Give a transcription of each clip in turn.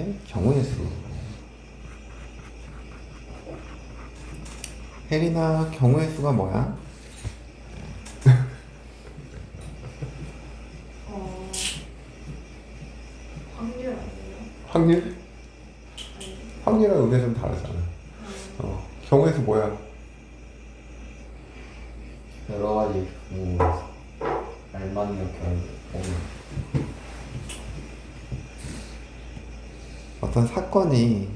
의 경우의 수. 혜린아, 경우의 수가 뭐야? 확률 아니에요? 확률? 아니. 확률이랑 의미가 좀 다르잖아. 경우의 수 뭐야? 여러 가지 경우 알맞는 경우. 어떤 사건이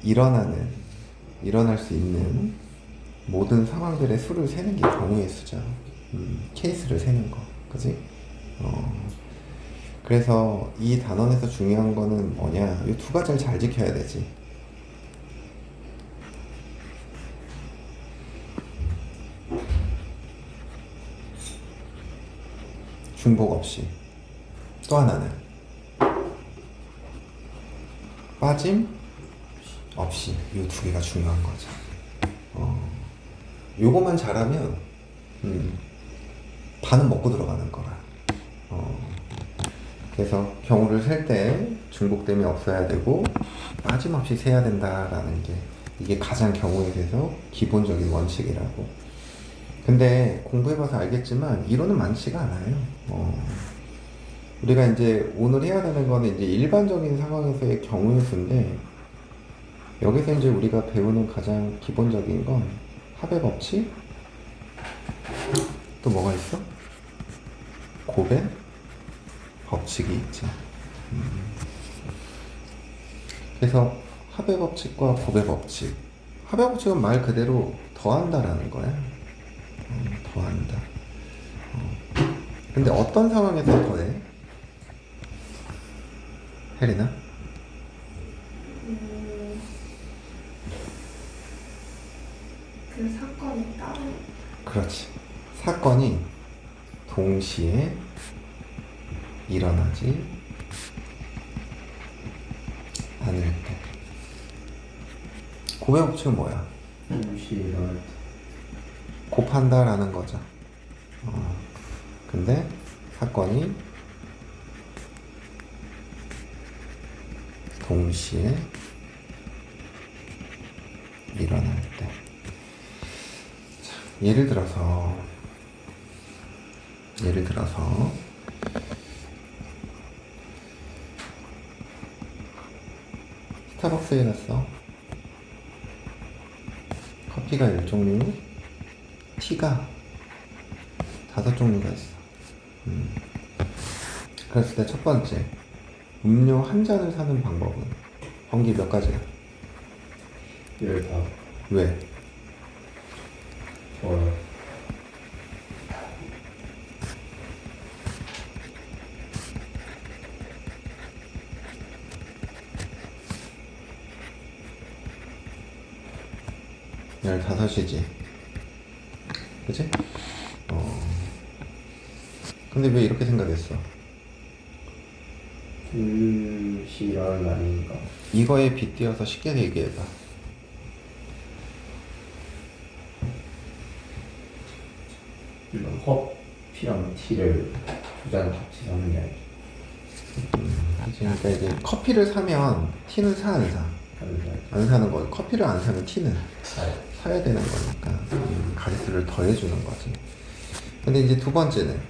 일어날 수 있는 모든 상황들의 수를 세는 게 경우의 수죠. 케이스를 세는 거, 그지? 그래서 이 단원에서 중요한 거는 뭐냐? 이 두 가지를 잘 지켜야 되지. 중복 없이. 또 하나는 빠짐 없이. 이 두 개가 중요한 거죠. 요거만 잘하면 반은 먹고 들어가는 거라. 그래서 경우를 셀 때 중복됨이 없어야 되고 빠짐없이 세야 된다라는 게 이게 가장 경우에 대해서 기본적인 원칙이라고. 근데 공부해봐서 알겠지만 이론은 많지가 않아요. 우리가 이제 오늘 해야 되는 거는 이제 일반적인 상황에서의 경우의 수인데, 여기서 이제 우리가 배우는 가장 기본적인 건 합의 법칙, 또 뭐가 있어? 고배 법칙이 있지. 그래서 합의 법칙과 고배 법칙. 합의 법칙은 말 그대로 더한다라는 거야. 더한다. 근데 어떤 상황에서 더해? 혜린아? 그 사건에 따라. 그렇지. 사건이 동시에 일어나지 않을 때. 고배 법칙은 뭐야? 동시 일어날 때. 곱한다라는 거죠. 근데 사건이 동시에 일어날 때. 자, 예를 들어서 스타벅스에 갔어. 커피가 10종류, 티가 5종류가 있어. 그랬을 때 첫 번째, 음료 한 잔을 사는 방법은 번기 몇 가지야? 15. 왜? 좋아요. 열다섯이지. 그치? 근데 왜 이렇게 생각했어? 동시 일어나는 게 아니니까. 이거에 빗대어서 쉽게 얘기해봐. 일단 커피랑 티를 두 잔 같이 사는 게 아니죠. 그치? 그러니까 이제 커피를 사면 티는 사, 안 사? 안 사는 거고, 커피를 안 사면 티는 사야 되는 거니까 가짓수를 더해주는 거지. 근데 이제 두 번째는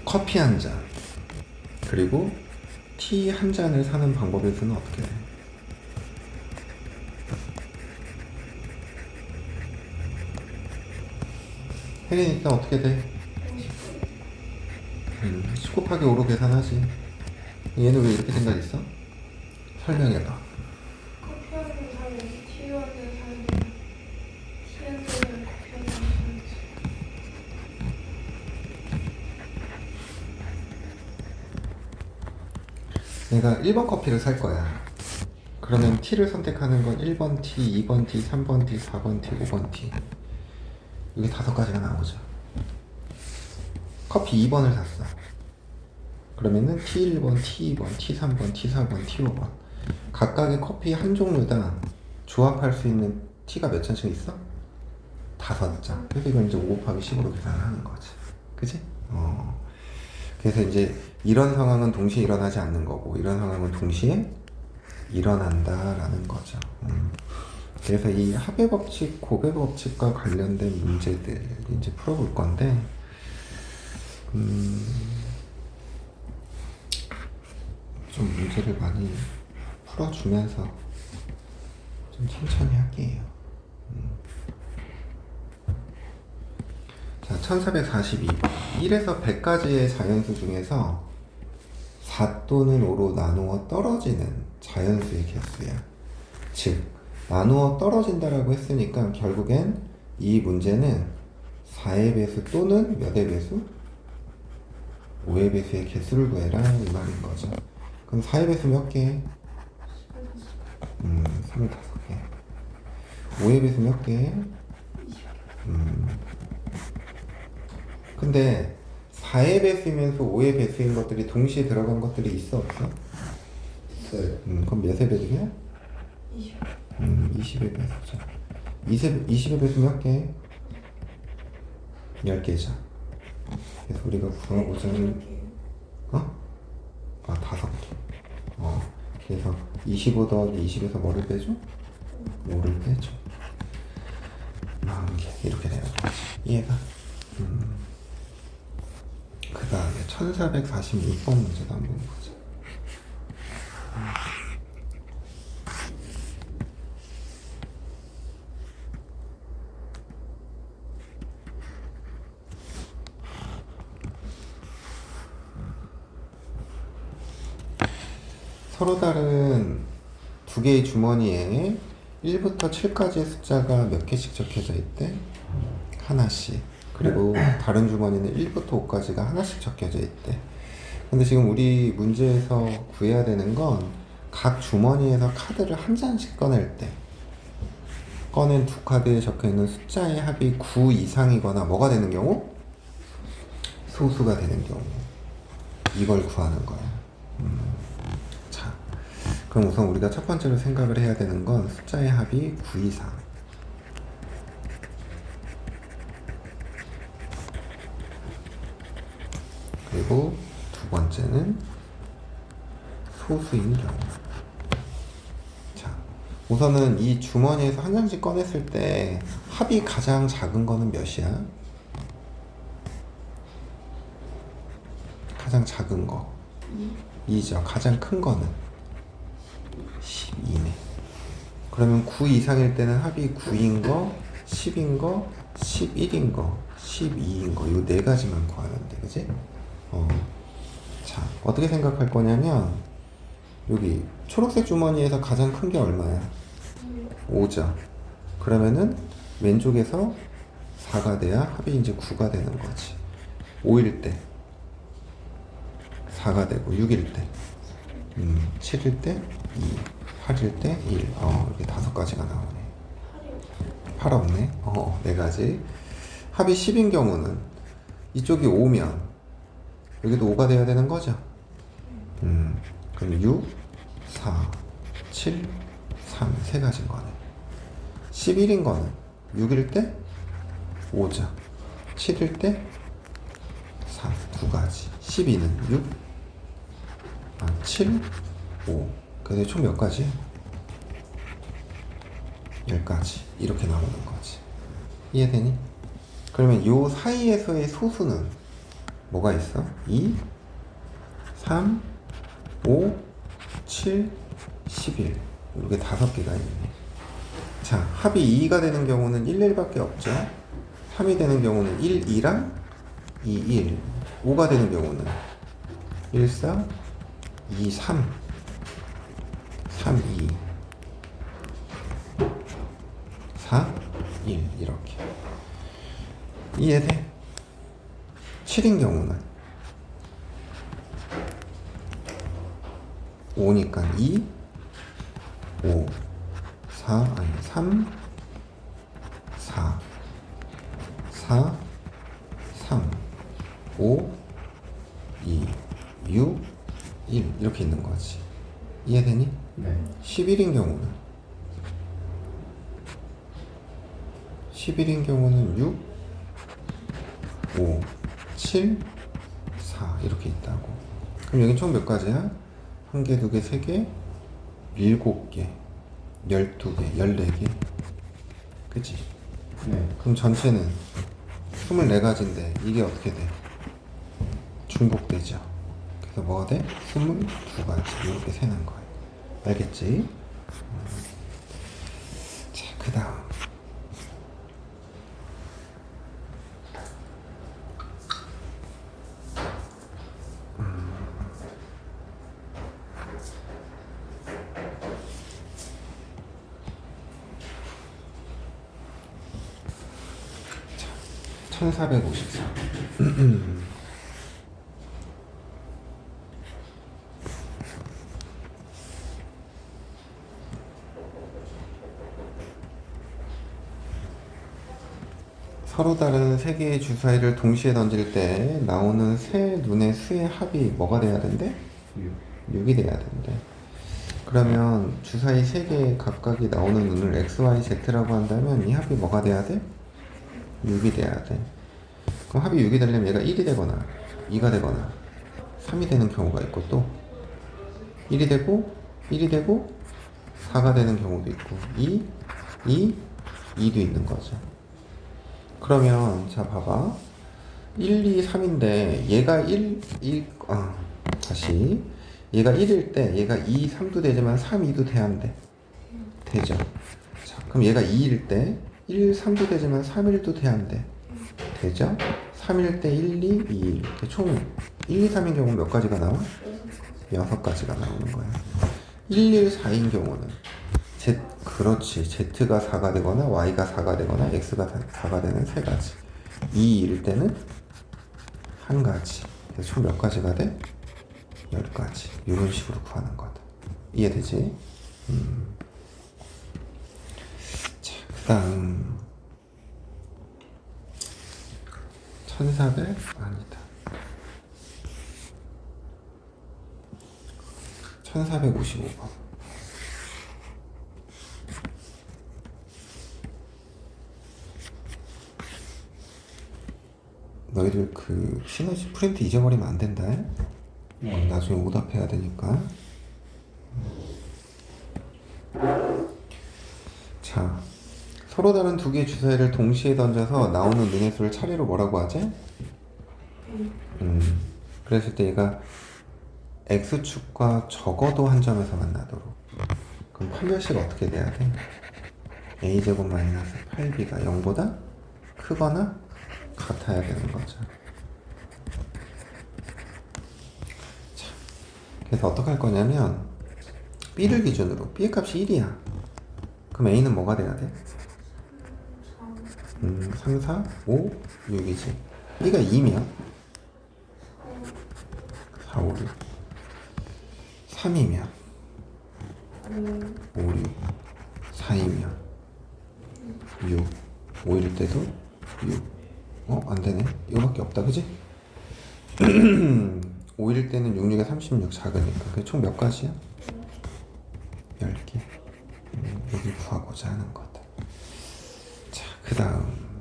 커피 한 잔 그리고 티 한 잔을 사는 방법의 수는 어떻게 돼? 혜린이 일단 어떻게 돼? 10 곱하기 5로 계산하지. 얘는 왜 이렇게 생각했어? 설명해봐. 커피 한 잔 사면 티 한 잔 사면 티 한 잔을 커피 한 잔 사야지. 내가 1번 커피를 살 거야. 그러면 T를 선택하는 건 1번 T, 2번 T, 3번 T, 4번 T, 5번 T. 이게 5가지가 나오죠. 커피 2번을 샀어. 그러면은 T1번, T2번, T3번, T4번, T5번. 각각의 커피 한 종류당 조합할 수 있는 T가 몇 잔씩 있어? 5잔. 그래서 이건 이제 5 곱하기 10으로 계산을 하는 거지. 그치? 그래서 이제 이런 상황은 동시에 일어나지 않는 거고 이런 상황은 동시에 일어난다라는 거죠. 그래서 이 합의 법칙, 곱의 법칙과 관련된 문제들 이제 풀어볼 건데, 좀 문제를 많이 풀어주면서 좀 천천히 할게요. 자, 1442번. 1에서 100까지의 자연수 중에서 4 또는 5로 나누어 떨어지는 자연수의 개수야. 즉, 나누어 떨어진다라고 했으니까 결국엔 이 문제는 4의 배수 또는 몇의 배수? 5의 배수의 개수를 구해라 이 말인 거죠. 그럼 4의 배수 몇 개? 35개. 5의 배수 몇 개? 근데 4의 배수이면서 5의 배수인 것들이 동시에 들어간 것들이 있어 없어? 있어요. 그럼 몇의 배수야? 20. 20의 배수죠. 20의 배수 몇 개? 10개죠. 그래서 우리가 구하고자 어? 아, 5개. 그래서 25 더하기 20에서 뭐를 빼줘? 5를 빼줘. 40개. 이렇게 되는 거지. 이해가? 그 다음에 1446번 문제도 한번 보자. 서로 다른 두 개의 주머니에 1부터 7까지의 숫자가 몇 개씩 적혀져 있대? 하나씩. 그리고 다른 주머니는 1부터 5까지가 하나씩 적혀져 있대. 근데 지금 우리 문제에서 구해야 되는 건 각 주머니에서 카드를 한 장씩 꺼낼 때 꺼낸 두 카드에 적혀있는 숫자의 합이 9 이상이거나 뭐가 되는 경우? 소수가 되는 경우. 이걸 구하는 거야. 자, 그럼 우선 우리가 첫 번째로 생각을 해야 되는 건 숫자의 합이 9 이상. 그리고 두 번째는 소수인 경우. 자, 우선은 이 주머니에서 한 장씩 꺼냈을 때 합이 가장 작은 거는 몇이야? 가장 작은 거 2죠. 가장 큰 거는 12네. 그러면 9 이상일 때는 합이 9인 거, 10인 거, 11인 거, 12인 거, 요 네 가지만 구하면 돼, 그지? 자, 어떻게 생각할 거냐면 여기 초록색 주머니에서 가장 큰 게 얼마야? 5죠. 그러면은 왼쪽에서 4가 돼야 합이 이제 9가 되는 거지. 5일 때 4가 되고 6일 때 7일 때 2, 8일 때 1. 이렇게 5가지가 나오네. 8 없네. 네 가지. 합이 10인 경우는 이쪽이 5면 여기도 5가 돼야 되는 거죠. 그럼 6, 4, 7, 3 세 가지인 거네. 11인 거는 6일 때 5죠. 7일 때 3, 두 가지. 12는 6, 7, 5. 그래서 총 몇 가지? 10가지. 이렇게 나오는 거지. 이해되니? 그러면 요 사이에서의 소수는 뭐가 있어? 2, 3, 5, 7, 11. 이렇게 5개가 있네. 자, 합이 2가 되는 경우는 1, 1밖에 없죠. 3이 되는 경우는 1, 2랑 2, 1. 5가 되는 경우는 1, 4, 2, 3, 3, 2, 4, 1 이렇게. 이해돼? 7인 경우는 5니까 2, 5, 3, 4, 4, 3, 5, 2, 6, 1 이렇게 있는 거지. 이해되니? 네. 11인 경우는 6, 5, 7, 4 이렇게 있다고. 그럼 여기 총 몇 가지야? 1개, 2개, 3개, 7개, 12개, 14개. 그치? 네. 그럼 전체는 24가지인데 이게 어떻게 돼? 중복되죠. 그래서 뭐가 돼? 22가지 이렇게 세는 거예요. 알겠지? 자, 그 다음 1454. 서로 다른 세 개의 주사위를 동시에 던질 때 나오는 세 눈의 수의 합이 뭐가 돼야 된대? 6이 돼야 된대. 그러면 주사위 세 개 각각이 나오는 눈을 x, y, z라고 한다면 이 합이 뭐가 돼야 돼? 6이 돼야 돼. 그럼 합이 6이 되려면 얘가 1이 되거나 2가 되거나 3이 되는 경우가 있고 또 1이 되고 4가 되는 경우도 있고 2도 있는 거죠. 그러면 자 봐봐. 1, 2, 3인데 얘가 다시 얘가 1일 때 얘가 2, 3도 되지만 3, 2도 돼야 안 돼? 되죠. 자, 그럼 얘가 2일 때 1, 3도 되지만 3, 1도 돼야 안 돼? 되죠? 3일 때 1, 2, 2, 1. 총 1, 2, 3인 경우는 몇 가지가 나와? 6가지가 나오는 거야. 1, 1, 4인 경우는 그렇지. Z가 4가 되거나 Y가 4가 되거나 X가 4가 되는 3가지. 2일 때는 1가지. 그래서 총 몇 가지가 돼? 10가지. 이런 식으로 구하는 거다. 이해되지? 자, 그 다음 1400? 아니다. 1455번. 너희들 그 시너지 프린트 잊어버리면 안 된다. 네. 나중에 오답해야 되니까. 자, 서로 다른 두 개의 주사위를 동시에 던져서 나오는 눈의 수를 차례로 뭐라고 하지? 그랬을 때 얘가 x축과 적어도 한 점에서 만나도록. 그럼 판별식 어떻게 돼야 돼? a제곱 마이너스 8b가 0보다 크거나 같아야 되는 거죠. 자, 그래서 어떻게 할 거냐면 b를 기준으로 b의 값이 1이야. 그럼 a는 뭐가 돼야 돼? 3, 4, 5, 6이지. b가 2면 4, 5, 6. 3이면 5, 6. 4이면 6. 5일 때도 6. 안 되네. 이거밖에 없다, 그지? 5일 때는 6, 6에 36 작으니까. 그게 총 몇 가지야? 10개. 여기 구하고자 하는 거다. 자, 그 다음.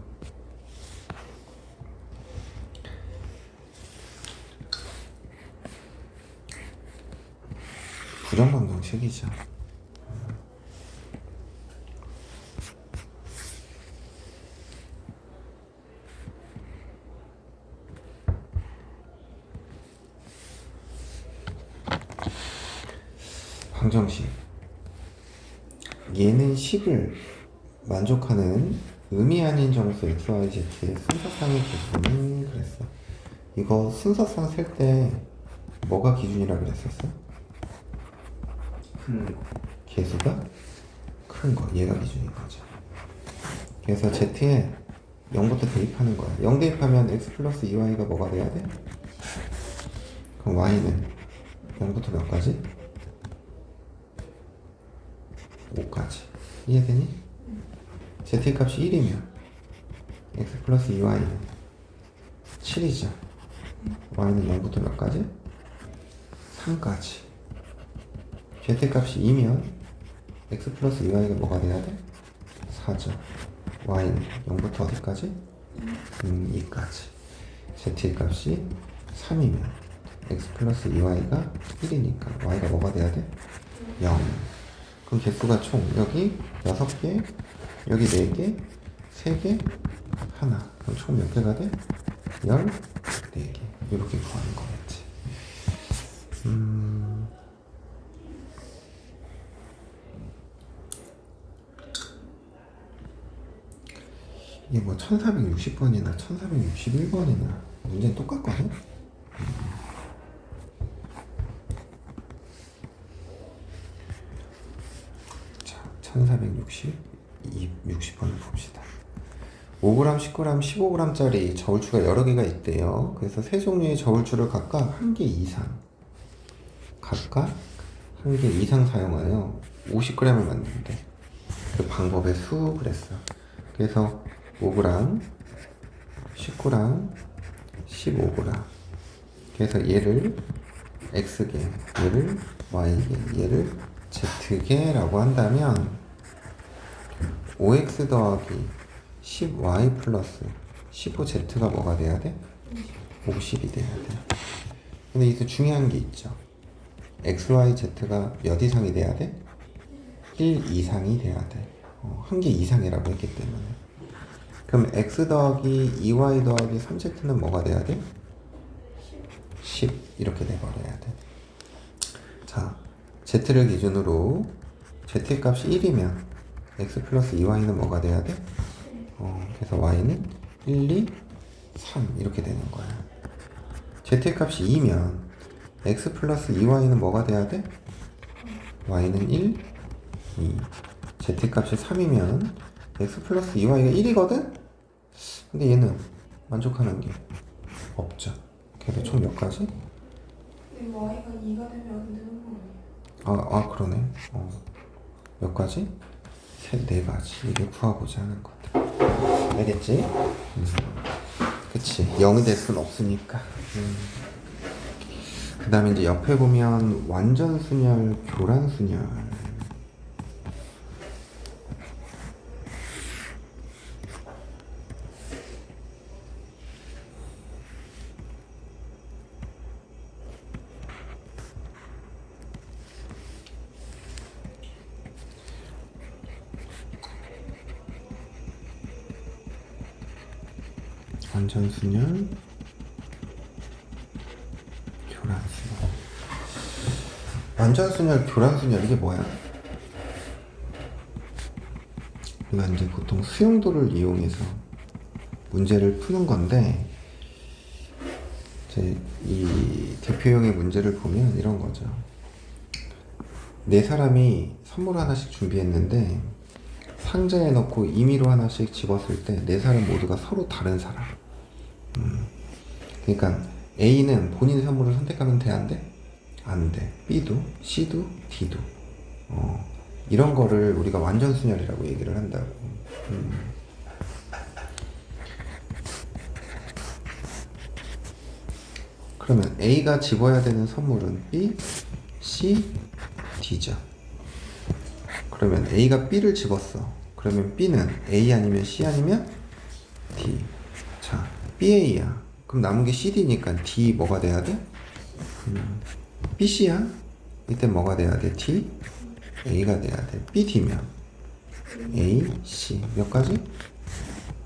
부정방정식이죠. 방정식. 얘는 10을 만족하는 의미 아닌 정수 XYZ의 순서상의 기준은 그랬어. 이거 순서상 셀 때 뭐가 기준이라 그랬었어? 개수가 큰 거. 얘가 기준인 거죠. 그래서 Z에 0부터 대입하는 거야. 0 대입하면 X 플러스 2Y가 뭐가 돼야 돼? 그럼 Y는 0부터 몇 가지? 5까지. 이해되니? Z 값이 1이면 X 플러스 2Y는 7이죠. Y는 0부터 몇 가지? 3까지. Z 값이 2면 X 플러스 2Y가 뭐가 돼야 돼? 4죠. Y는 0부터 어디까지? 2까지. Z 값이 3이면 x 플러스 2y가 1이니까 y가 뭐가 돼야 돼? 0. 그럼 개수가 총 여기 6개, 여기 4개, 3개, 하나. 그럼 총 몇 개가 돼? 14개. 이렇게 구하는 거겠지. 이게 뭐 1460번이나 1461번이나 문제는 똑같거든? 자, 1460번을 봅시다. 5g, 10g, 15g짜리 저울추가 여러 개가 있대요. 그래서 세 종류의 저울추를 각각 한 개 이상 사용하여 50g을 만든대. 그 방법의 수 그랬어. 그래서 5g, 10g, 15g. 그래서 얘를 x개, 얘를 y개, 얘를 z개라고 한다면 5x 더하기 10y 플러스 15z가 뭐가 돼야 돼? 50이 돼야 돼. 근데 여기서 중요한 게 있죠. x, y, z가 몇 이상이 돼야 돼? 1 이상이 돼야 돼. 한 개 이상이라고 했기 때문에. 그럼 x 더하기 2y 더하기 3z는 뭐가 돼야 돼? 10 이렇게 돼버려야 돼. 자, z를 기준으로 z의 값이 1이면 x 플러스 2y는 뭐가 돼야 돼? 그래서 y는 1, 2, 3 이렇게 되는 거야. z의 값이 2면 x 플러스 2y는 뭐가 돼야 돼? y는 1, 2. z 값이 3이면 x 플러스 2y가 1이거든? 근데 얘는 만족하는 게 없죠. 그래서 총 몇 가지? 근데 y가 2가 되면 안 되는 거 아니야? 그러네. 몇 가지? 네 가지. 이게 구하고자 하는 거다. 알겠지? 그치. 0이 될 순 없으니까. 그 다음에 이제 옆에 보면 완전순열, 교란순열. 완전순열, 교란순열. 완전순열, 교란순열 이게 뭐야? 우리가 이제 보통 수용도를 이용해서 문제를 푸는 건데, 이제 이 대표형의 문제를 보면 이런 거죠. 네 사람이 선물 하나씩 준비했는데 상자에 넣고 임의로 하나씩 집었을 때 네 사람 모두가 서로 다른 사람. 그러니까 A는 본인의 선물을 선택하면 돼, 안 돼? 안 돼. B도, C도, D도. 이런 거를 우리가 완전순열이라고 얘기를 한다고. 그러면 A가 집어야 되는 선물은 B, C, D죠. 그러면 A가 B를 집었어. 그러면 B는 A 아니면 C 아니면 D. 자, BA야. 그럼 남은 게 CD니까 D 뭐가 돼야 돼? BC야. 이때 뭐가 돼야 돼? D, A가 돼야 돼. BD면 A, C. 몇 가지?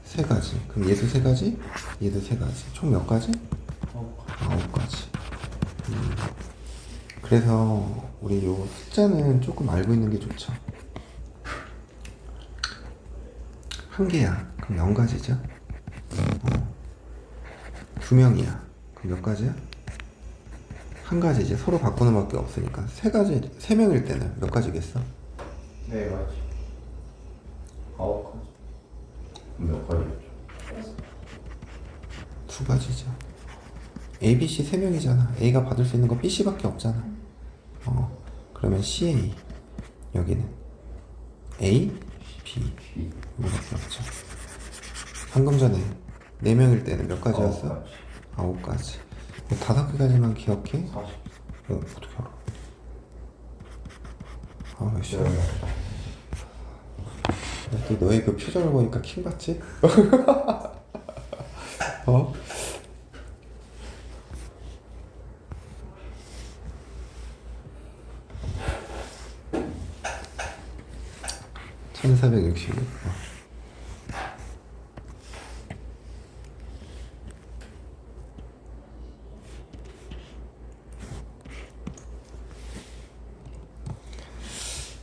세 가지. 그럼 얘도 세 가지? 얘도 세 가지. 총 몇 가지? 9가지. 그래서 우리 요 숫자는 조금 알고 있는 게 좋죠. 한 개야. 그럼 0가지죠. 두 명이야. 그럼 몇 가지야? 한 가지지. 서로 바꾸는 밖에 없으니까. 세 가지, 세 명일 때는 몇 가지겠어? 네 가지. 9가지. 몇 가지였죠? 두 가지죠. A, B, C 세 명이잖아. A가 받을 수 있는 거 B, C밖에 없잖아. 그러면 CA. 여기는 A, B. 이거밖에 없죠. 방금 전에 4명일 때는 몇 가지였어? 9가지. 5개까지만 기억해? 40. 어떻게 알아? 몇 시야? 또 너의 그 표정을 보니까 킹받지? 1466.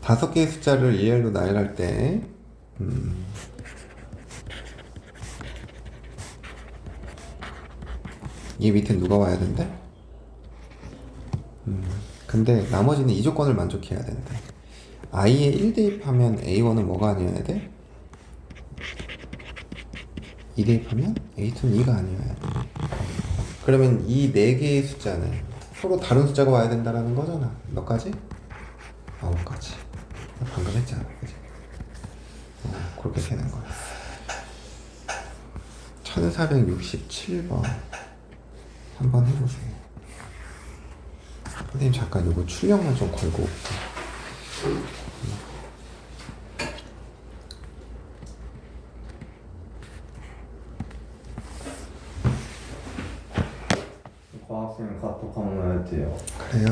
다섯 개의 숫자를 일렬로 나열할 때 이 밑에 누가 와야 된대? 근데 나머지는 이 조건을 만족해야 된대. i에 1 대입하면 a1은 뭐가 아니어야 돼? 2 대입하면 a2는 2가 아니어야 돼. 그러면 이 네 개의 숫자는 서로 다른 숫자가 와야 된다는 거잖아. 몇 가지? 9가지. 방금 했잖아, 그지? 그렇게 되는 거야. 1467번 한번 해보세요. 선생님 잠깐 이거 출력만 좀 걸고 올게. 과학생 카톡 한번 해야 돼요. 그래요?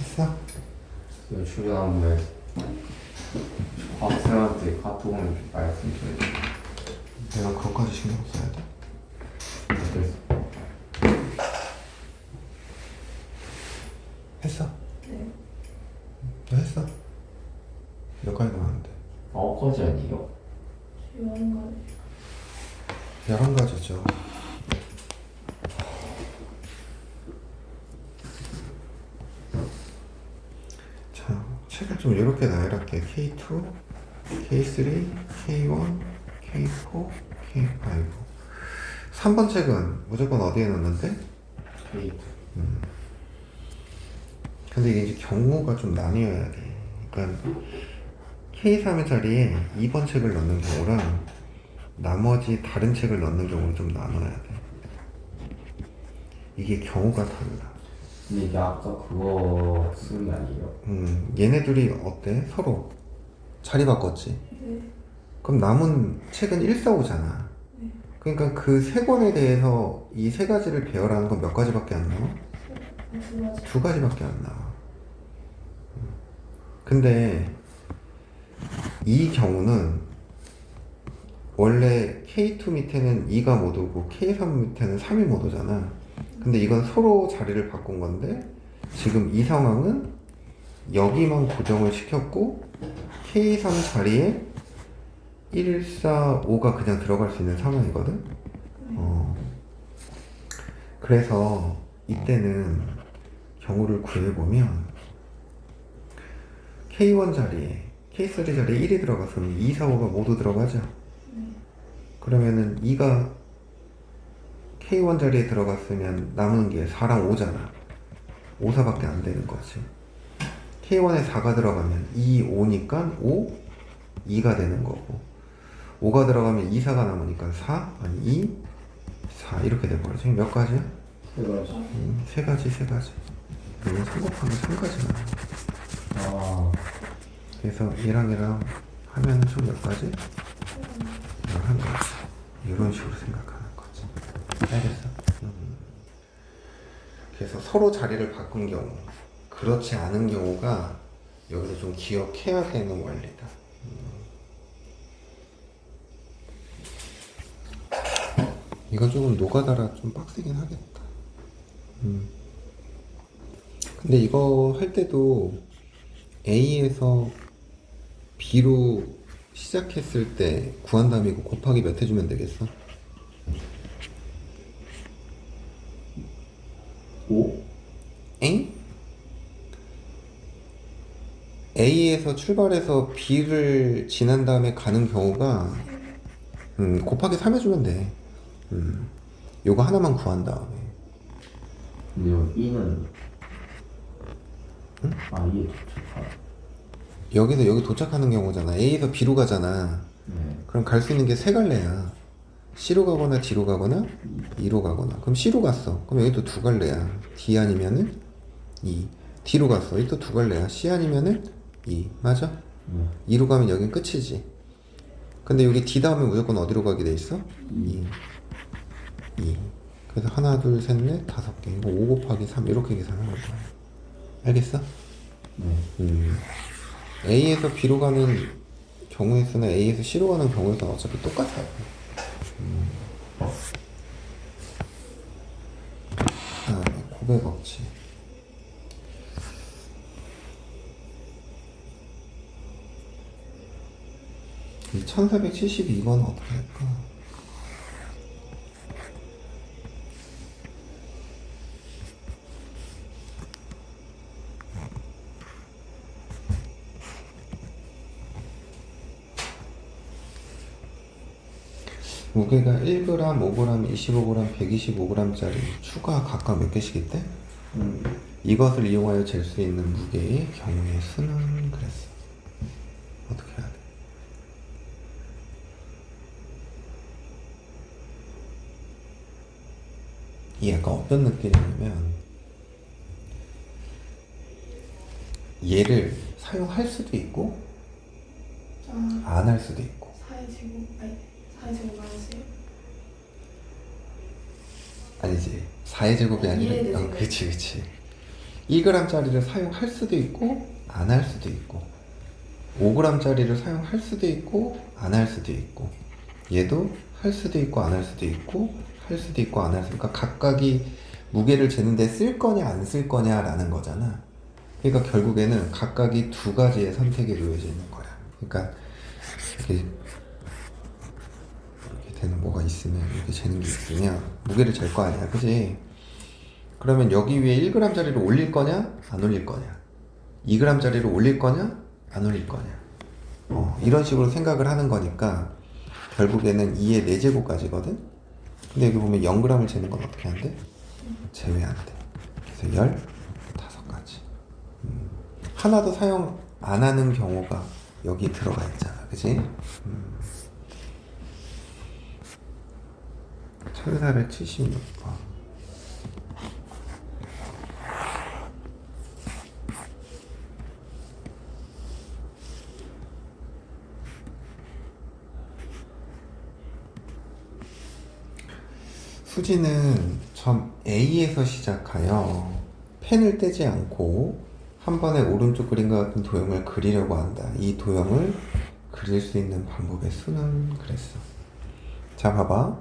했어? 지금 출연 한번 해서 과학생한테 카톡은 좀 말씀 좀 해주세요. 내가 그것까지 신경 써야 돼? 어땠어? 했어? 네. 너 했어? 몇 가지 나왔는데? 9가지 아니에요? 좋아하는 거 11가지죠. 자, 책을 좀 이렇게 나열할게. K2, K3, K1, K4, K5. 3번 책은 무조건 어디에 넣는데? 케이크. 근데 이게 이제 경우가 좀 나뉘어야 돼. 그러니까 K3의 자리에 2번 책을 넣는 경우랑 나머지 다른 책을 넣는 경우를 좀 나눠야 돼. 이게 경우가 달라. 근데 이게 아까 그거 쓰는 게 아니에요? 얘네 둘이 어때? 서로 자리 바꿨지? 네. 그럼 남은 책은 145잖아. 네. 그러니까 그 세 권에 대해서 이 세 가지를 배열하는 건 몇 가지밖에 안 나와? 두 가지밖에 안 나와. 근데 이 경우는 원래 K2 밑에는 2가 못 오고 K3 밑에는 3이 못 오잖아. 근데 이건 서로 자리를 바꾼 건데 지금 이 상황은 여기만 고정을 시켰고 K3 자리에 1, 4, 5가 그냥 들어갈 수 있는 상황이거든. 그래서 이때는 경우를 구해보면 K1 자리에 K3 자리에 1이 들어갔으면 2, 4, 5가 모두 들어가죠. 그러면은 2가 K1 자리에 들어갔으면 남은 게 4랑 5잖아. 5, 4밖에 안 되는 거지. K1에 4가 들어가면 2, 5니까 5, 2가 되는 거고 5가 들어가면 2, 4가 남으니까 4, 아니 2, 4 이렇게 돼버리죠. 몇 가지야? 세 가지. 세 가지. 이건 3 곱하기 3가지나. 아, 그래서 얘랑 하면은 총 몇 가지? 11가지. 이런 식으로 생각하는 거지. 알겠어? 그래서 서로 자리를 바꾼 경우, 그렇지 않은 경우가 여기서 좀 기억해야 되는 원리다. 이건 조금 노가다라 좀 빡세긴 하겠다. 근데 이거 할 때도 A에서 B로 시작했을 때 구한 다음에 이거 곱하기 몇 해주면 되겠어? 5? 엥? A에서 출발해서 B를 지난 다음에 가는 경우가 곱하기 3 해주면 돼. 요거 하나만 구한 다음에 근데 여기 2는 아, 2에 도착하. 여기서 여기 도착하는 경우잖아. A에서 B로 가잖아. 네. 그럼 갈 수 있는 게 세 갈래야. C로 가거나 D로 가거나 E로 가거나. 그럼 C로 갔어. 그럼 여기 또 두 갈래야. D 아니면은 E. D로 갔어. 여기 또 두 갈래야. C 아니면은 E. 맞아? 네. E로 가면 여긴 끝이지. 근데 여기 D 다음에 무조건 어디로 가게 돼 있어? E. E. 그래서 하나, 둘, 셋, 넷, 5개. 이거 5 곱하기 3 이렇게 계산하는 거야. 알겠어? 네. A에서 B로 가는 경우의 수나 A에서 C로 가는 경우의 수는 어차피 똑같아요. 곱의 법칙. 이 1472번은 어떻게 할까? 무게가 1g, 5g, 25g, 125g짜리 추가 각각 몇 개씩 있대? 이것을 이용하여 잴 수 있는 무게의 경우의 수는 그랬어. 어떻게 해야 돼? 이게 약간 어떤 느낌이냐면 얘를 사용할 수도 있고 안 할 수도 있고 4의 제곱, 아니 4의 제곱 말하세요? 아니지 4의 제곱이 아니라 이해를 제곱. 그치 1g짜리를 사용할 수도 있고 안 할 수도 있고 5g짜리를 사용할 수도 있고 안 할 수도 있고 얘도 할 수도 있고 안 할 수도 있고 할 수도 있고 안 할 수도 있고 그러니까 각각이 무게를 재는데 쓸 거냐 안 쓸 거냐라는 거잖아. 그러니까 결국에는 각각이 두 가지의 선택에 놓여져 있는 거야. 그러니까 이렇게 되는 뭐가 있으면 이렇게 재는 게 있으면 무게를 잴 거 아니야, 그지? 그러면 여기 위에 1g짜리를 올릴 거냐 안 올릴 거냐 2g짜리를 올릴 거냐 안 올릴 거냐 이런 식으로 생각을 하는 거니까 결국에는 2의 4제곱까지거든? 근데 여기 보면 0g을 재는 건 어떻게 한대? 제외한대. 그래서 15가지. 하나도 사용 안 하는 경우가 여기 들어가 있잖아, 그치? 1476번. 수지는 점 A에서 시작하여 펜을 떼지 않고 한 번에 오른쪽 그림과 같은 도형을 그리려고 한다. 이 도형을 그릴 수 있는 방법의 수는 그랬어. 자, 봐봐.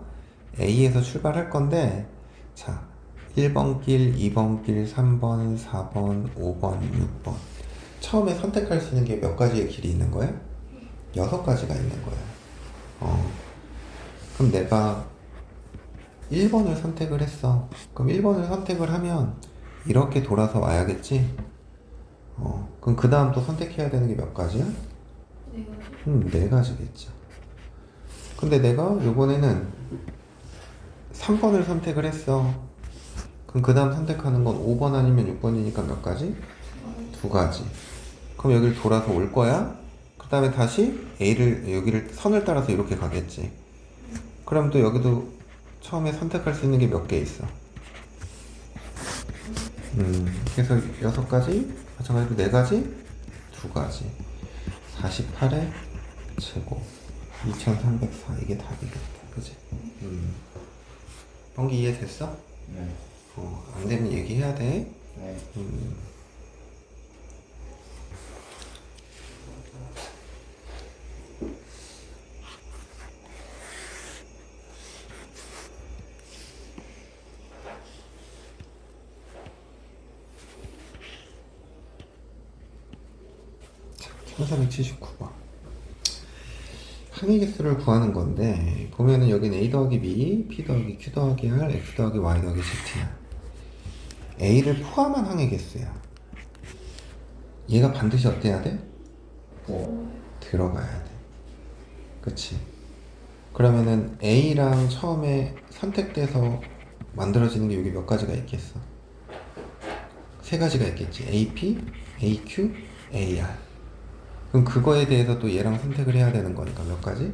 A에서 출발할 건데, 자, 1번 길, 2번 길, 3번, 4번, 5번, 6번. 처음에 선택할 수 있는 게 몇 가지의 길이 있는 거야? 6가지가 있는 거야. 그럼 내가 1번을 선택을 했어. 그럼 1번을 선택을 하면 이렇게 돌아서 와야겠지? 그럼 그 다음 또 선택해야 되는 게 몇 가지야? 네 가지. 4가지겠죠. 근데 내가 이번에는 3번을 선택을 했어. 그럼 그 다음 선택하는 건 5번 아니면 6번이니까 몇 가지? 2가지. 그럼 여기를 돌아서 올 거야? 그 다음에 다시 여기를 선을 따라서 이렇게 가겠지. 그럼 또 여기도 처음에 선택할 수 있는 게 몇 개 있어? 그래서 6가지, 마찬가지로 4가지, 2가지. 48의 제곱 2304 이게 답이겠다. 그치? 번기 이해됐어? 네. 안 되면 얘기해야 돼. 네. 자, 1479번. 항의 개수를 구하는 건데, 보면은 여기는 A 더하기 B, P 더하기 Q 더하기 R, X 더하기 Y 더하기 Z야. A를 포함한 항의 개수야. 얘가 반드시 어때야 돼? 들어가야 돼. 그치? 그러면은 A랑 처음에 선택돼서 만들어지는 게 여기 몇 가지가 있겠어? 3가지가 있겠지. AP, AQ, AR. 그럼 그거에 대해서 또 얘랑 선택을 해야 되는 거니까 몇 가지?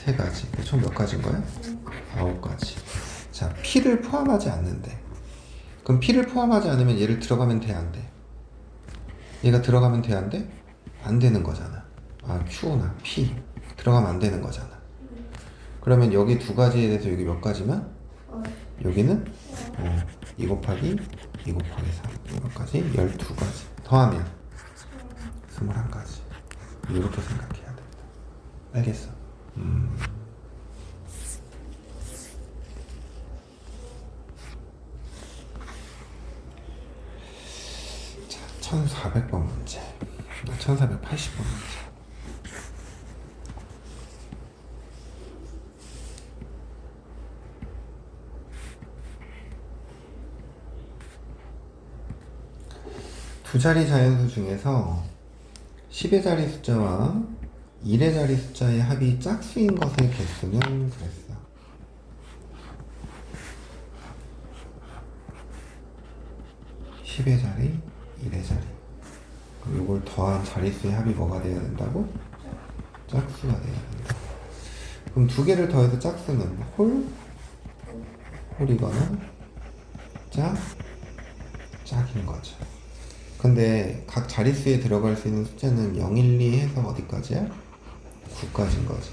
3가지. 총 몇 가지인 거야? 9가지. 자, P를 포함하지 않는데. 그럼 P를 포함하지 않으면 얘를 들어가면 돼, 안 돼? 얘가 들어가면 돼, 안 돼? 안 되는 거잖아. 아, Q나 P. 들어가면 안 되는 거잖아. 그러면 여기 2가지에 대해서 여기 몇 가지만? 여기는 2 곱하기 2 곱하기 3 이거까지 12가지 더하면 21가지 이렇게 생각해야 된다. 알겠어? 자, 1400번 문제 1480번 문제. 두 자리 자연수 중에서 10의 자리 숫자와 1의 자리 숫자의 합이 짝수인 것의 개수는 그랬어. 10의 자리, 1의 자리. 그럼 이걸 더한 자릿수의 합이 뭐가 돼야 된다고? 짝수가 돼야 된다. 그럼 2개를 더해서 짝수는 홀이거나 짝인 거죠. 근데 각 자릿수에 들어갈 수 있는 숫자는 0, 1, 2 해서 어디까지야? 9까지인 거지.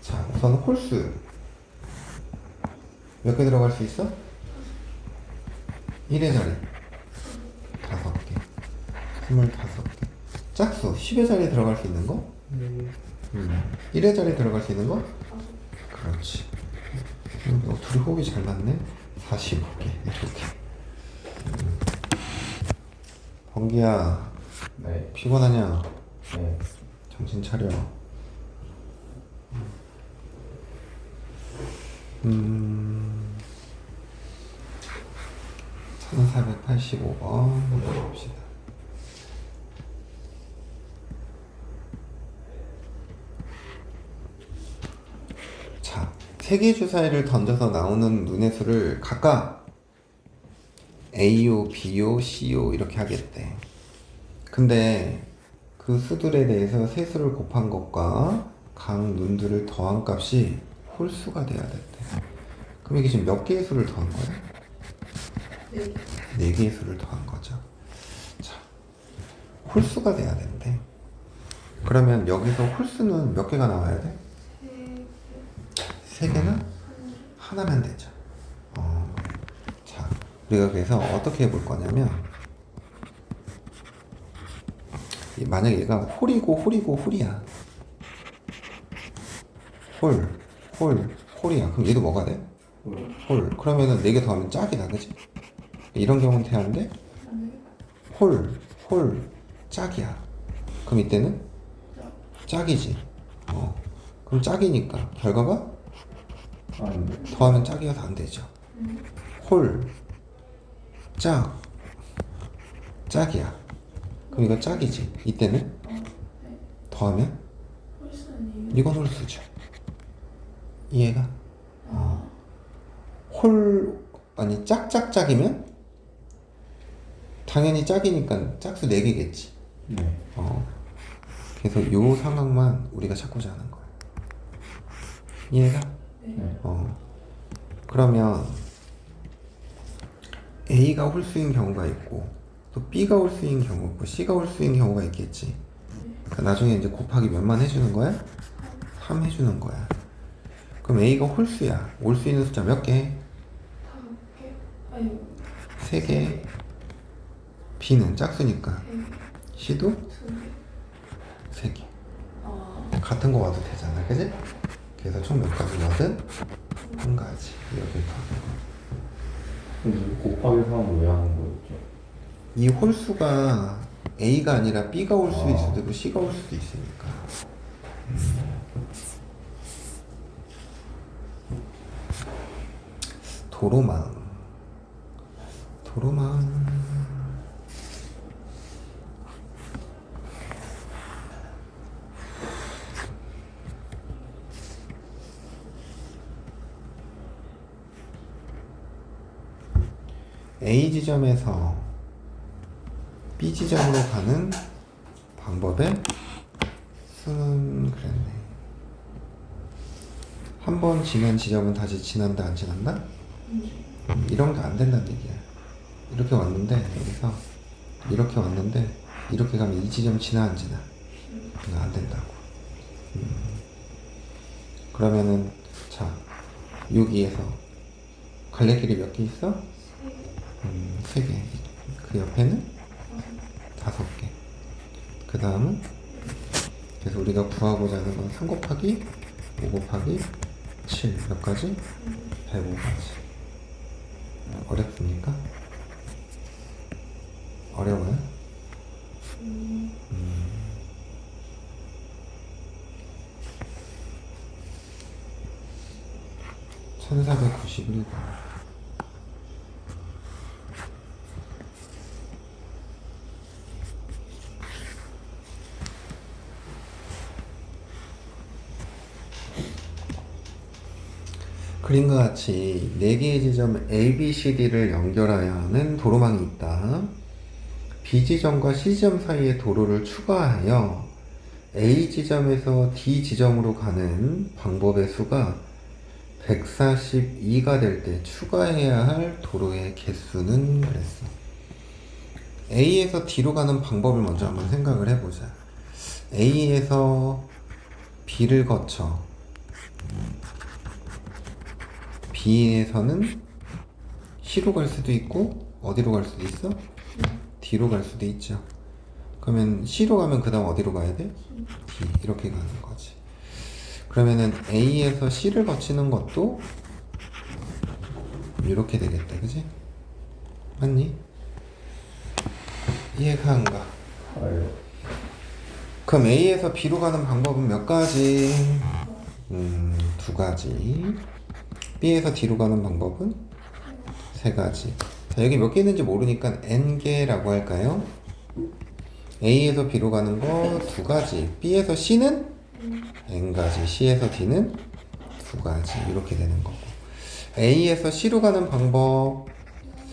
자, 우선 홀수 몇 개 들어갈 수 있어? 1의 자리 5개 25개. 짝수 10의 자리에 들어갈 수 있는 거? 1의 자리에 들어갈 수 있는 거? 그렇지. 둘이 호흡이 잘 맞네. 45개 이렇게. 번기야, 네. 피곤하냐? 네. 정신 차려. 1485번 봅시다. 자, 3개 주사위를 던져서 나오는 눈의 수를 각각 A요, B요, C요 이렇게 하겠대. 근데 그 수들에 대해서 세수를 곱한 것과 각 눈들을 더한 값이 홀수가 돼야 됐대. 그럼 이게 지금 몇 개의 수를 더한 거야? 4개의 수를 더한 거죠. 자, 홀수가 돼야 된대. 그러면 여기서 홀수는 몇 개가 나와야 돼? 3개나? 하나면 되죠. 자, 우리가 그래서 어떻게 해볼 거냐면, 만약에 얘가 홀이고 홀이야. 홀이야. 그럼 얘도 뭐가 돼? 홀. 그러면은 4개 더하면 짝이다, 그치? 이런 경우는 돼야 안 돼? 홀 짝이야. 그럼 이때는 짝이지. 그럼 짝이니까 결과가 아닌데. 더하면 짝이어서 안 되죠. 홀 짝 짝이야. 그럼 이거 짝이지. 이때는 더하면 홀수 아니에요? 이건 홀수죠. 이해가? 홀 아니 짝짝짝이면 당연히 짝이니까 짝수 4개겠지. 네. 그래서 요 상황만 우리가 찾고자 하는 거야. 이해가? 네. 그러면 A가 홀수인 경우가 있고 또 B가 홀수인 경우 있고 C가 홀수인 경우가 있겠지. 그러니까 나중에 이제 곱하기 몇만 해주는 거야? 3 해주는 거야. 그럼 A가 홀수야. 올 수 있는 숫자 몇 개? 5개? 아니 3개. B는 짝수니까. C도 2개. 3개. 같은 거 와도 되잖아. 그지? 그래서 총 몇 가지 와든 한 가지. 이렇게 근데 곱하기 3은 왜 하는 거였죠? 이 홀수가 A가 아니라 B가 올 수도 아. 있을 테고 C가 올 수도 있으니까. 도로망. A 지점에서 B 지점으로 가는 방법의 수는 그랬네. 한 번 지난 지점은 다시 지난다 안 지난다? 이런 게 안 된다는 얘기야. 이렇게 왔는데 여기서 이렇게 왔는데 이렇게 가면 이 지점 지나 안 지나? 이거 안 된다고. 그러면은 자 여기에서 갈래길이 몇 개 있어? 3개. 그 옆에는 5개. 그 다음은 그래서 우리가 구하고자 하는 건 3 곱하기 5 곱하기 7 몇 가지? 105가지. 어렵습니까? 어려워요? 1491번. 그림과 같이 4개의 지점 A, B, C, D를 연결하여 하는 도로망이 있다. B 지점과 C 지점 사이에 도로를 추가하여 A 지점에서 D 지점으로 가는 방법의 수가 142가 될 때 추가해야 할 도로의 개수는 그랬어. A에서 D로 가는 방법을 먼저 한번 생각을 해보자. A에서 B를 거쳐 B에서는 C로 갈 수도 있고 어디로 갈 수도 있어? D로 갈 수도 있죠. 그러면 C로 가면 그 다음 어디로 가야 돼? D. 이렇게 가는 거지. 그러면은 A에서 C를 거치는 것도 이렇게 되겠다. 그지? 맞니? 이해가 안 가? 가요. 그럼 A에서 B로 가는 방법은 몇 가지? 2가지. B에서 D로 가는 방법은 3가지. 자, 여기 몇 개 있는지 모르니까 N개라고 할까요? A에서 B로 가는 거 2가지. B에서 C는 N가지. C에서 D는 2가지. 이렇게 되는 거고. A에서 C로 가는 방법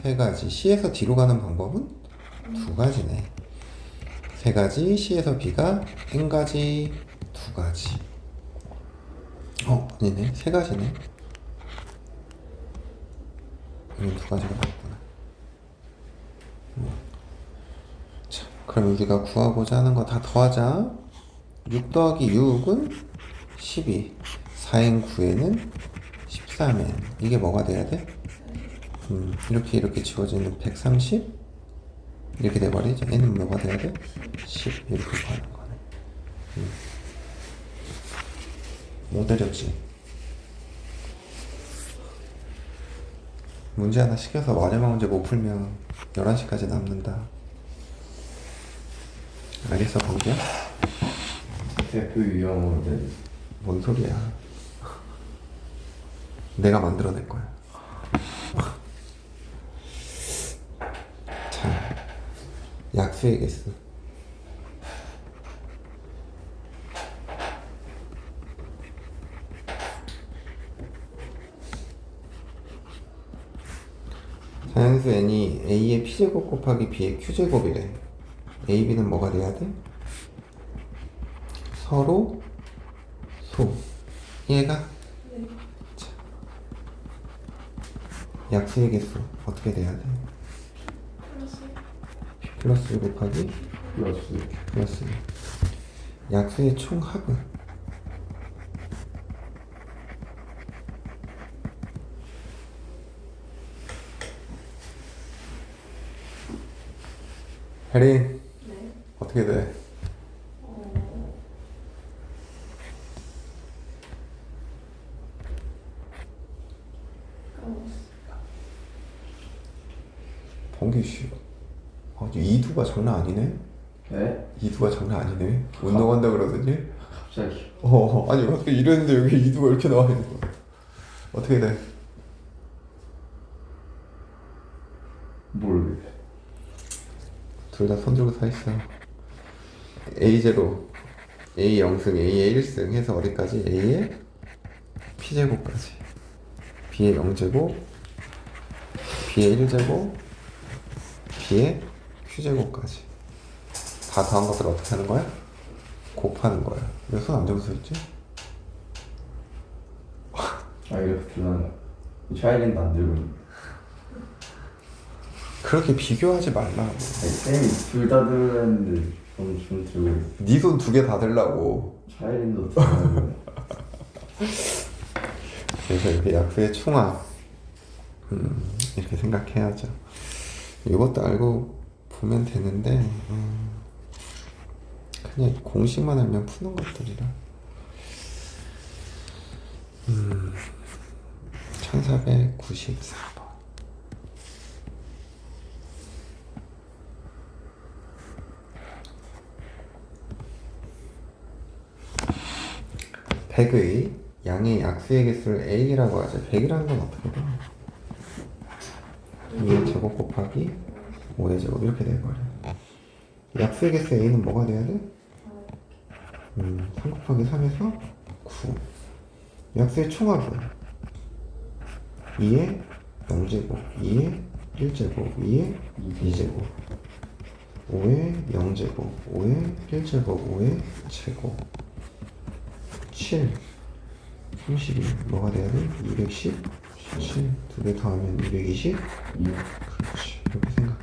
3가지. C에서 D로 가는 방법은 2가지네. 3가지. C에서 B가 N가지 2가지. 아니네. 3가지네. 이건 2가지가 맞구나. 자, 그럼 우리가 구하고자 하는 거 다 더하자. 6 더하기 6은 12. 4n 9에는 13n. 이게 뭐가 돼야 돼? 이렇게 지워지는 130? 이렇게 돼버리죠. n은 뭐가 돼야 돼? 10. 이렇게 구하는 거네. 못 어렵지? 문제 하나 시켜서 마지막 문제 못 풀면 11시까지 남는다. 알겠어, 범규야? 대표 유형으로는 뭔 소리야? 내가 만들어낼 거야. 자, 약수의 개수. 자연수 n이 a의 p제곱 곱하기 b의 q제곱이래. a, b는 뭐가 돼야 돼? 서로 소. 얘가 네. 약수의 개수 어떻게 돼야 돼? 플러스 p 플러스 1 곱하기 플러스 플러스 1. 약수의 총합은 혜린 네. 어떻게 돼? 까먹었어. 범규 씨 이두가 장난 아니네? 네? 이두가 장난 아니네? 운동한다 그러더니? 갑자기 아니 갑자기 이랬는데 여기 이두가 이렇게 나와 있는 거야. 어떻게 돼? 모르겠어. 둘 다 손 들고 서 있어. A0, A 0승, A의 1승 해서 어디까지? A의 P제곱까지. B의 0제곱, B의 1제곱, B의 Q제곱까지. 다 더한 것들 어떻게 하는 거야? 곱하는 거야. 왜 손 안 들고 서 있지? 아 이렇게 들어가는 차이랜드 안 들고 있는데. 그렇게 비교하지 말라고. 아니, 쌤이 둘 다 들었는데 좀 들고 있어. 네 손 두 개 다 들라고. 차이랜드 들어가는 그래서 이렇게 약수의 총합 이렇게 생각해야죠. 이것도 알고 보면 되는데 그냥 공식만 알면 푸는 것들이라 1494번 백의 양의 약수의 개수를 A라고 하죠. 100이라는 건 어떻게 돼? 2의 제곱 곱하기 5의 제곱 이렇게 돼버려. 약수의 개수 A는 뭐가 돼야 돼? 3 곱하기 3에서 9. 약수의 총합은 2의 0제곱, 2의 1제곱, 2의 2제곱, 5의 0제곱, 5의 1제곱, 5의 제곱, 7, 32 뭐가 돼야 돼? 210, 7 두 개 더하면 220. 그렇지, 이렇게 생각하면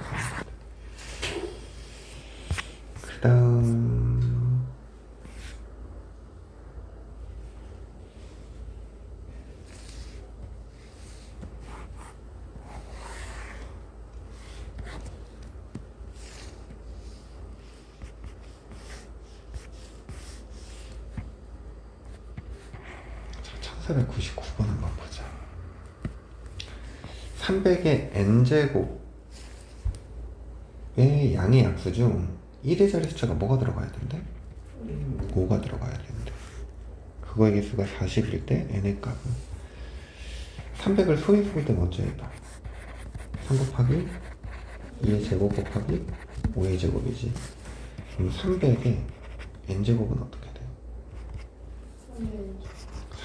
돼. 그 다음 자, 1499번 한번 보자. 300의 n제곱의 양의 약수 중 1의 자리 숫자가 뭐가 들어가야 된대? 5가 들어가야 된대. 그거의 개수가 40일 때 n의 값은 300을 소위 풀 때는 어째 해봐? 3 곱하기 2의 제곱 곱하기 5의 제곱이지. 그럼 300의 n제곱은 어떻게 돼?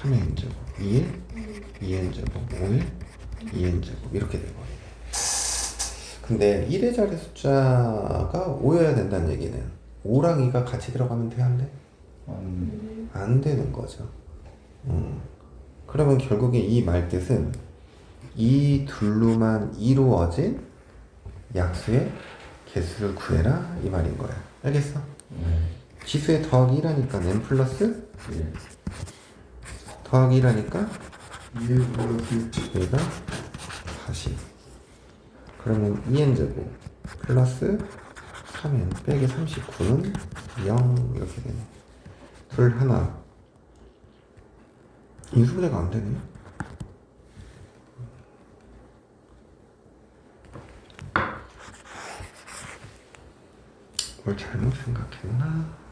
3의 n제곱 2의 2n제곱 5의 2n제곱 이렇게 돼버리네. 근데 1의 자리 숫자가 5여야 된다는 얘기는 5랑 2가 같이 들어가면 돼? 안 돼? 안 되는 거죠. 그러면 결국에 이 말뜻은 이 둘로만 이루어진 약수의 개수를 구해라 이 말인 거야. 알겠어? 지수의 더하기 1하니까 n 플러스 더하기 1하니까 얘가 40. 그러면 2n제곱 플러스 3n 빼기 39는 0 이렇게 되네. 둘 하나 인수분해가 안 되네. 뭘 잘못 생각했나?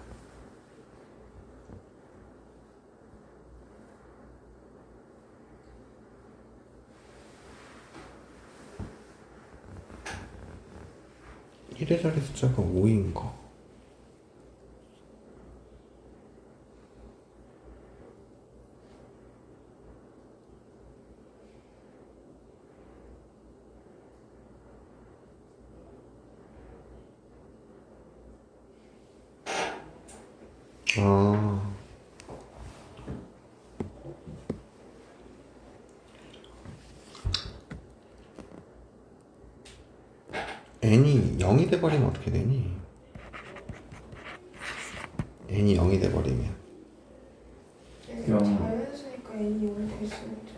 일의 자리 숫자가 5인 거. 아. n이 0이 돼버리면 어떻게 되니? n이 0이 돼버리면 자연수니까 n이 0이 될 수 있죠.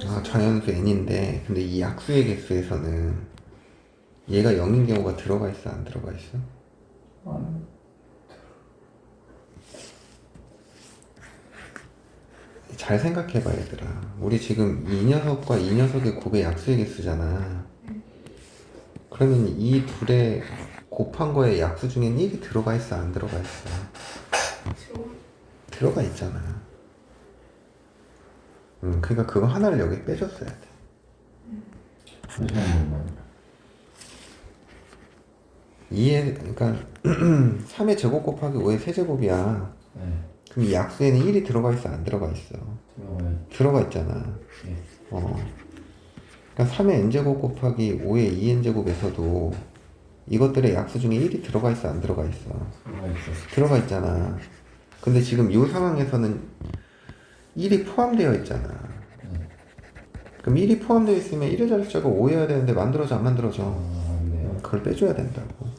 아 자연수 n인데 근데 이 약수의 개수에서는 얘가 0인 경우가 들어가 있어 안 들어가 있어? 잘 생각해봐 얘들아. 우리 지금 이 녀석과 이 녀석의 곱의 약수의 개수잖아. 그러면 이 둘의 곱한 거에 약수 중엔 1이 들어가 있어 안 들어가 있어? 들어가 있잖아. 그러니까 그거 하나를 여기 빼줬어야 돼. 잠시만요. 2의 그러니까 3의 제곱 곱하기 5의 세제곱이야. 네. 그럼 이 약수에는 1이 들어가 있어 안 들어가 있어? 들어가요. 들어가 있잖아. 예. 그러니까 3의 n제곱 곱하기 5의 2n제곱에서도 이것들의 약수 중에 1이 들어가 있어 안 들어가 있어? 들어가 있어. 들어가 있잖아. 근데 지금 이 상황에서는 1이 포함되어 있잖아. 그럼 1이 포함되어 있으면 1의 자리 숫자가 5여야 되는데 만들어져 안 만들어져? 네. 그걸 빼줘야 된다고.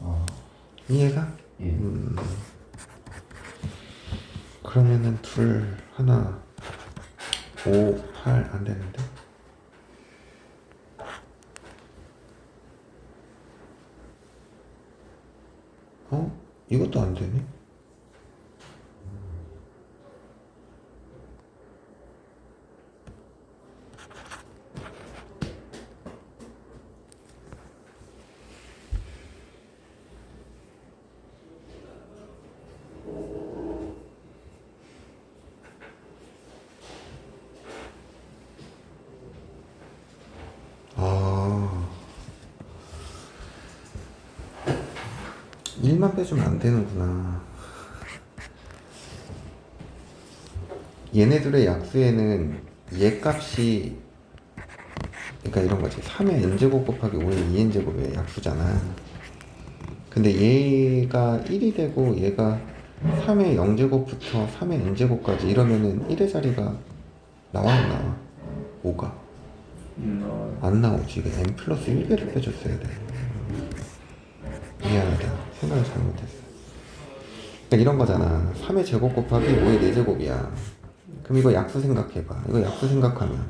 이해가? 예. 그러면은 둘 하나 5, 8 안 되는데? 이것도 안 되네? 아, 1만 빼주면 안 되는구나. 얘네들의 약수에는 얘 값이 그러니까 이런 거지. 3의 n제곱 곱하기 5의 2n제곱의 약수잖아. 근데 얘가 1이 되고 얘가 3의 0제곱부터 3의 n제곱까지 이러면은 1의 자리가 나와 안 나와? 5가? 안 나오지. 이게 n 플러스 1개를 빼줬어야 돼. 미안하다. 생각을 잘못했어. 그러니까 이런 거잖아. 3의 제곱 곱하기 5의 4제곱이야. 그럼 이거 약수 생각해봐. 이거 약수 생각하면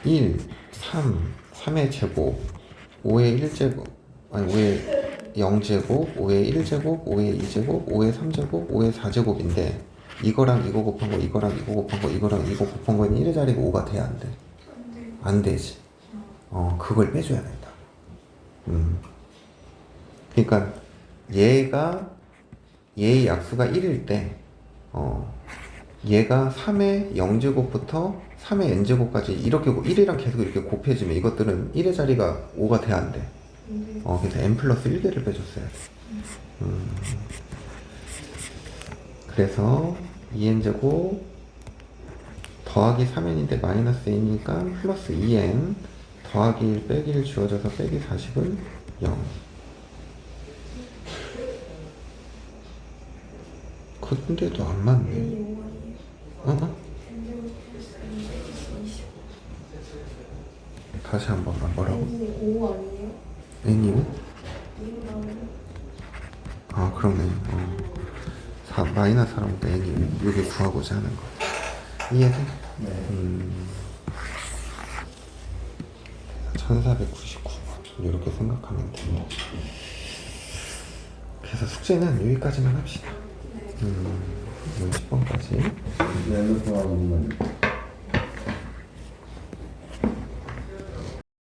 1, 3, 3의 제곱, 5의 1제곱, 아니 5의 0제곱, 5의 1제곱, 5의 2제곱, 5의 3제곱, 5의 4제곱인데 이거랑 이거 곱한 거, 이거랑 이거 곱한 거, 이거랑 이거 곱한 거는 1의 자리가 5가 돼야 안 돼? 안 되지. 그걸 빼줘야 된다. 그러니까 얘가 얘의 약수가 1일 때 얘가 3의 0제곱부터 3의 n제곱까지 이렇게 1이랑 계속 이렇게 곱해지면 이것들은 1의 자리가 5가 돼야 안 돼. 그래서 n 플러스 1개를 빼줬어야 돼. 그래서 2n제곱 더하기 3n인데 마이너스 n이니까 플러스 2n 더하기 1 빼기 1 주어져서 빼기 40은 0. 근데도 안 맞네. n이 5 아니에요? n제곱 플러스 n 빼기 20. 다시 한번 뭐라고? n이 5 아니에요? n이 5? 2로 나오면 아 그러네. 마이너스 4라니까 n이 5. 이게 구하고자 하는 거. 이해돼? 네. 1499번 이렇게 생각하면 돼. 그래서 숙제는 여기까지만 합시다. 10번까지. 연습하고 있는